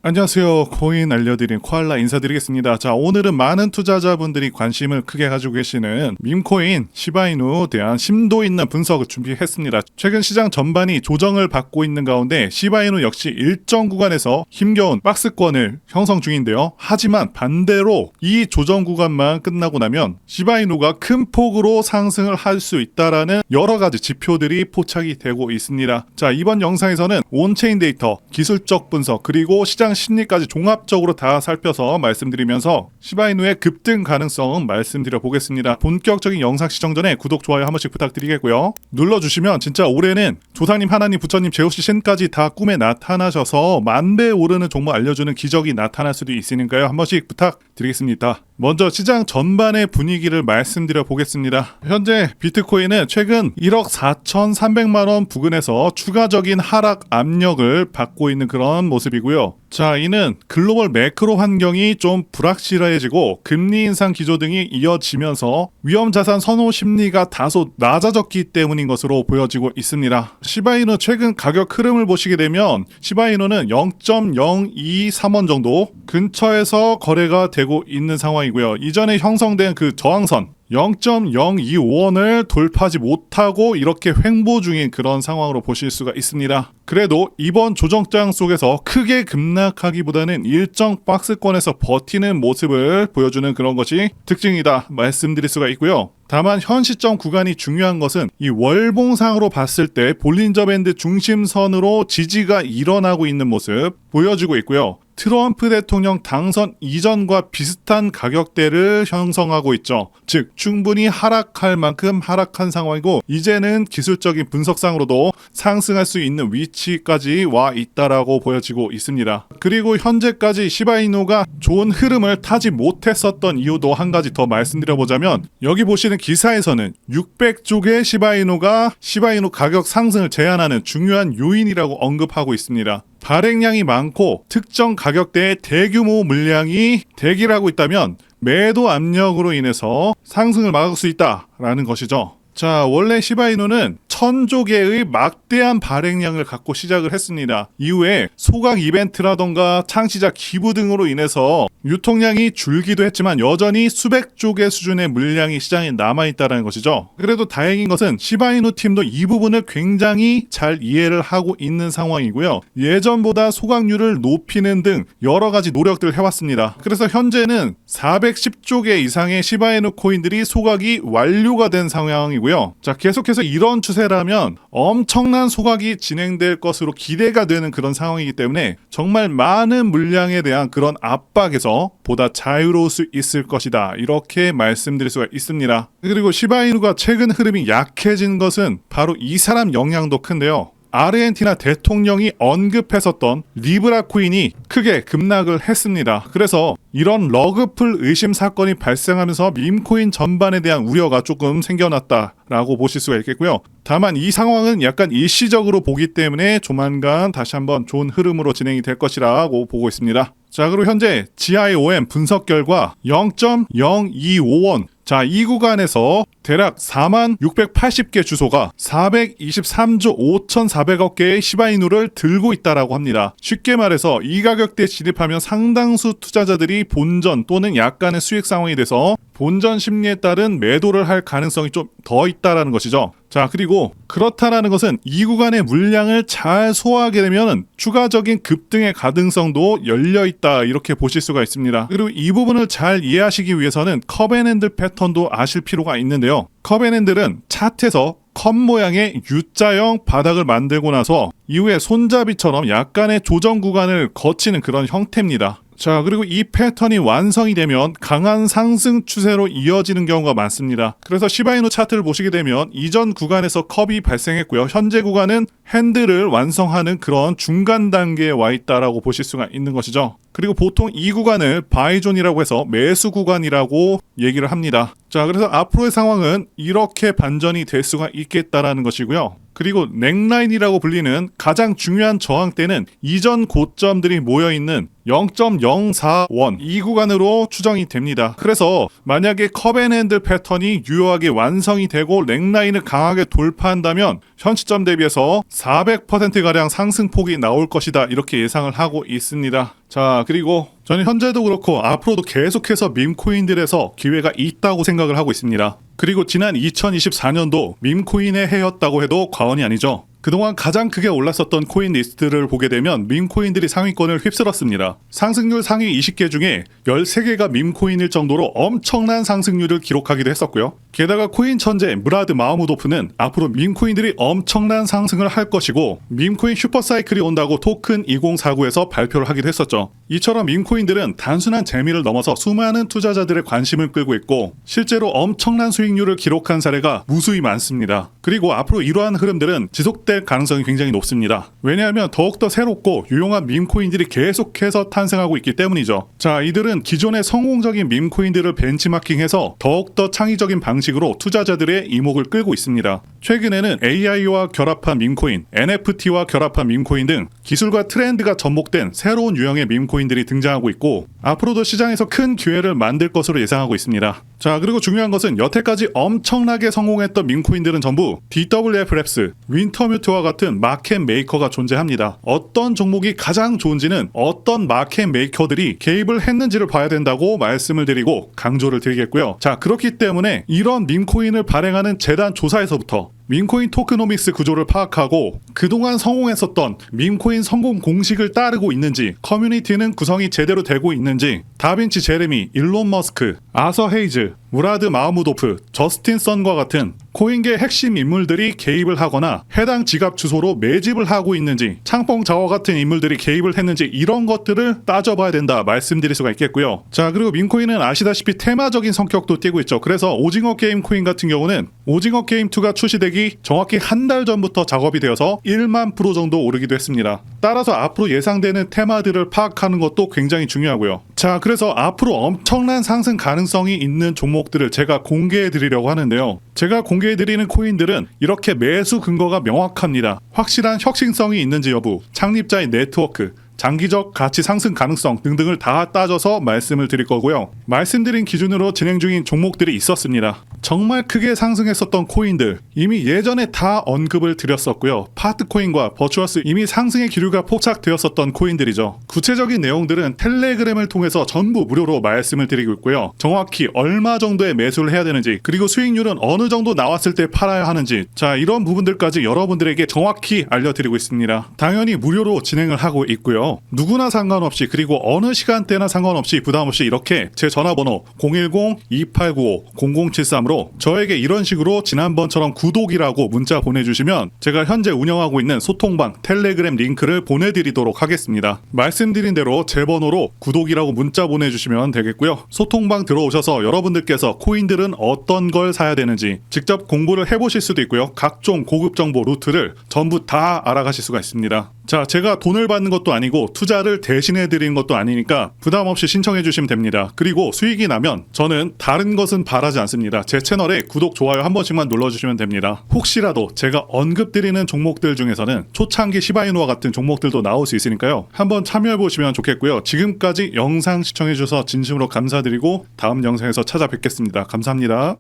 안녕하세요. 코인 알려드린 코알라 인사드리겠습니다. 자, 오늘은 많은 투자자분들이 관심을 크게 가지고 계시는 밈코인 시바이누에 대한 심도 있는 분석을 준비했습니다. 최근 시장 전반이 조정을 받고 있는 가운데 시바이누 역시 일정 구간에서 힘겨운 박스권을 형성 중인데요. 하지만 반대로 이 조정 구간만 끝나고 나면 시바이누가 큰 폭으로 상승을 할 수 있다라는 여러 가지 지표들이 포착이 되고 있습니다. 자, 이번 영상에서는 온체인 데이터, 기술적 분석, 그리고 시장 심리까지 종합적으로 다 살펴서 말씀드리면서 시바이누의 급등 가능성 말씀드려 보겠습니다. 본격적인 영상 시청 전에 구독, 좋아요 한 번씩 부탁드리겠고요. 눌러주시면 진짜 올해는 조상님, 하나님, 부처님, 제우씨, 신까지 다 꿈에 나타나셔서 만배 오르는 종목 알려주는 기적이 나타날 수도 있으니까요. 한 번씩 부탁드리겠습니다. 먼저 시장 전반의 분위기를 말씀드려 보겠습니다. 현재 비트코인은 최근 1억 4,300만 원 부근에서 추가적인 하락 압력을 받고 있는 그런 모습이고요. 자, 이는 글로벌 매크로 환경이 좀 불확실해지고 금리 인상 기조 등이 이어지면서 위험자산 선호 심리가 다소 낮아졌기 때문인 것으로 보여지고 있습니다. 시바이누 최근 가격 흐름을 보시게 되면 시바이누는 0.023원 정도 근처에서 거래가 되고 있는 상황이고요. 이전에 형성된 그 저항선 0.025원을 돌파하지 못하고 이렇게 횡보 중인 그런 상황으로 보실 수가 있습니다. 그래도 이번 조정장 속에서 크게 급락하기보다는 일정 박스권에서 버티는 모습을 보여주는 그런 것이 특징이다 말씀드릴 수가 있고요. 다만 현 시점 구간이 중요한 것은 이 월봉상으로 봤을 때 볼린저 밴드 중심선으로 지지가 일어나고 있는 모습 보여주고 있고요. 트럼프 대통령 당선 이전과 비슷한 가격대를 형성하고 있죠. 즉 충분히 하락할 만큼 하락한 상황이고 이제는 기술적인 분석상으로도 상승할 수 있는 위치까지 와 있다라고 보여지고 있습니다. 그리고 현재까지 시바이누가 좋은 흐름을 타지 못했었던 이유도 한 가지 더 말씀드려보자면 여기 보시는 기사에서는 600쪽의 시바이누가 시바이누 가격 상승을 제한하는 중요한 요인이라고 언급하고 있습니다. 발행량이 많고 특정 가격대의 대규모 물량이 대기를 하고 있다면 매도 압력으로 인해서 상승을 막을 수 있다라는 것이죠. 자, 원래 시바이누는 1000조 개의 막대한 발행량을 갖고 시작을 했습니다. 이후에 소각 이벤트라던가 창시자 기부 등으로 인해서 유통량이 줄기도 했지만 여전히 수백조 개 수준의 물량이 시장에 남아있다는 것이죠. 그래도 다행인 것은 시바이누 팀도 이 부분을 굉장히 잘 이해를 하고 있는 상황이고요. 예전보다 소각률을 높이는 등 여러 가지 노력들을 해왔습니다. 그래서 현재는 410조 개 이상의 시바이누 코인들이 소각이 완료가 된 상황이고요. 자, 계속해서 이런 추세라면 엄청난 소각이 진행될 것으로 기대가 되는 그런 상황이기 때문에 정말 많은 물량에 대한 그런 압박에서 보다 자유로울 수 있을 것이다. 이렇게 말씀드릴 수가 있습니다. 그리고 시바이누가 최근 흐름이 약해진 것은 바로 이 사람 영향도 큰데요. 아르헨티나 대통령이 언급했었던 리브라 코인이 크게 급락을 했습니다. 그래서 이런 러그풀 의심 사건이 발생하면서 밈코인 전반에 대한 우려가 조금 생겨났다라고 보실 수가 있겠고요. 다만 이 상황은 약간 일시적으로 보기 때문에 조만간 다시 한번 좋은 흐름으로 진행이 될 것이라고 보고 있습니다. 자, 그리고 현재 GIOM 분석 결과 0.025원, 자, 이 구간에서 대략 4680개 주소가 423조 5400억 개의 시바이누를 들고 있다라고 합니다. 쉽게 말해서 이 가격대에 진입하면 상당수 투자자들이 본전 또는 약간의 수익 상황이 돼서 본전 심리에 따른 매도를 할 가능성이 좀 더 있다라는 것이죠. 자, 그리고 그렇다라는 것은 이 구간의 물량을 잘 소화하게 되면 추가적인 급등의 가능성도 열려있다 이렇게 보실 수가 있습니다. 그리고 이 부분을 잘 이해하시기 위해서는 컵앤핸들 패턴도 아실 필요가 있는데요. 컵앤핸들은 차트에서 컵 모양의 U자형 바닥을 만들고 나서 이후에 손잡이처럼 약간의 조정 구간을 거치는 그런 형태입니다. 자, 그리고 이 패턴이 완성이 되면 강한 상승 추세로 이어지는 경우가 많습니다. 그래서 시바이누 차트를 보시게 되면 이전 구간에서 컵이 발생했고요. 현재 구간은 핸들을 완성하는 그런 중간 단계에 와 있다라고 보실 수가 있는 것이죠. 그리고 보통 이 구간을 바이존이라고 해서 매수 구간이라고 얘기를 합니다. 자, 그래서 앞으로의 상황은 이렇게 반전이 될 수가 있겠다라는 것이고요. 그리고 넥라인이라고 불리는 가장 중요한 저항대는 이전 고점들이 모여있는 0.04원 이 구간으로 추정이 됩니다. 그래서 만약에 컵앤핸들 패턴이 유효하게 완성이 되고 넥라인을 강하게 돌파한다면 현 시점 대비해서 400%가량 상승폭이 나올 것이다 이렇게 예상을 하고 있습니다. 자, 그리고 저는 현재도 그렇고 앞으로도 계속해서 밈코인들에서 기회가 있다고 생각을 하고 있습니다. 그리고 지난 2024년도 밈코인의 해였다고 해도 과언이 아니죠. 그동안 가장 크게 올랐었던 코인 리스트를 보게 되면 밈코인들이 상위권을 휩쓸었습니다. 상승률 상위 20개 중에 13개가 밈코인일 정도로 엄청난 상승률을 기록하기도 했었고요. 게다가 코인 천재 무라드 마흐무도프는 앞으로 밈코인들이 엄청난 상승을 할 것이고 밈코인 슈퍼사이클이 온다고 토큰 2049에서 발표를 하기도 했었죠. 이처럼 밈코인들은 단순한 재미를 넘어서 수많은 투자자들의 관심을 끌고 있고 실제로 엄청난 수익률을 기록한 사례가 무수히 많습니다. 그리고 앞으로 이러한 흐름들은 지속될 가능성이 굉장히 높습니다. 왜냐하면 더욱더 새롭고 유용한 밈코인들이 계속해서 탄생하고 있기 때문이죠. 자, 이들은 기존의 성공적인 밈코인들을 벤치마킹해서 더욱더 창의적인 방식으로 투자자들의 이목을 끌고 있습니다. 최근에는 AI와 결합한 밈코인, NFT와 결합한 밈코인 등 기술과 트렌드가 접목된 새로운 유형의 밈코인들이 등장하고 있고 앞으로도 시장에서 큰 기회를 만들 것으로 예상하고 있습니다. 자, 그리고 중요한 것은 여태까지 엄청나게 성공했던 밈코인들은 전부 DWF 랩스, 윈터뮤트와 같은 마켓 메이커가 존재합니다. 어떤 종목이 가장 좋은지는 어떤 마켓 메이커들이 개입을 했는지를 봐야 된다고 말씀을 드리고 강조를 드리겠고요. 자, 그렇기 때문에 이런 밈코인을 발행하는 재단 조사에서부터 밈코인 토크노믹스 구조를 파악하고 그동안 성공했었던 밈코인 성공 공식을 따르고 있는지, 커뮤니티는 구성이 제대로 되고 있는지, 다빈치 제레미, 일론 머스크, 아서 헤이즈, 무라드 마흐무도프, 저스틴 선과 같은 코인계 핵심 인물들이 개입을 하거나 해당 지갑 주소로 매집을 하고 있는지, 창펑 자워 같은 인물들이 개입을 했는지 이런 것들을 따져봐야 된다 말씀드릴 수가 있겠고요. 자, 그리고 밈코인은 아시다시피 테마적인 성격도 띠고 있죠. 그래서 오징어 게임 코인 같은 경우는 오징어 게임 2가 출시되기 정확히 한 달 전부터 작업이 되어서 1만 프로 정도 오르기도 했습니다. 따라서 앞으로 예상되는 테마들을 파악하는 것도 굉장히 중요하고요. 자, 그래서 앞으로 엄청난 상승 가능성이 있는 종목들을 제가 공개해 드리려고 하는데요. 제가 공개해 드리는 코인들은 이렇게 매수 근거가 명확합니다. 확실한 혁신성이 있는지 여부, 창립자의 네트워크, 장기적 가치 상승 가능성 등등을 다 따져서 말씀을 드릴 거고요. 말씀드린 기준으로 진행 중인 종목들이 있었습니다. 정말 크게 상승했었던 코인들 이미 예전에 다 언급을 드렸었고요. 파트코인과 버추어스 이미 상승의 기류가 포착되었었던 코인들이죠. 구체적인 내용들은 텔레그램을 통해서 전부 무료로 말씀을 드리고 있고요. 정확히 얼마 정도의 매수를 해야 되는지, 그리고 수익률은 어느 정도 나왔을 때 팔아야 하는지, 자, 이런 부분들까지 여러분들에게 정확히 알려드리고 있습니다. 당연히 무료로 진행을 하고 있고요. 누구나 상관없이, 그리고 어느 시간대나 상관없이 부담없이 이렇게 제 전화번호 010-2895-0073으로 저에게 이런 식으로 지난번처럼 구독이라고 문자 보내주시면 제가 현재 운영하고 있는 소통방 텔레그램 링크를 보내드리도록 하겠습니다. 말씀드린 대로 제 번호로 구독이라고 문자 보내주시면 되겠고요. 소통방 들어오셔서 여러분들께서 코인들은 어떤 걸 사야 되는지 직접 공부를 해보실 수도 있고요. 각종 고급 정보 루트를 전부 다 알아가실 수가 있습니다. 자, 제가 돈을 받는 것도 아니고 투자를 대신해 드리는 것도 아니니까 부담 없이 신청해 주시면 됩니다. 그리고 수익이 나면 저는 다른 것은 바라지 않습니다. 제 채널에 구독, 좋아요 한 번씩만 눌러주시면 됩니다. 혹시라도 제가 언급드리는 종목들 중에서는 초창기 시바이누와 같은 종목들도 나올 수 있으니까요. 한번 참여해 보시면 좋겠고요. 지금까지 영상 시청해 주셔서 진심으로 감사드리고 다음 영상에서 찾아뵙겠습니다. 감사합니다.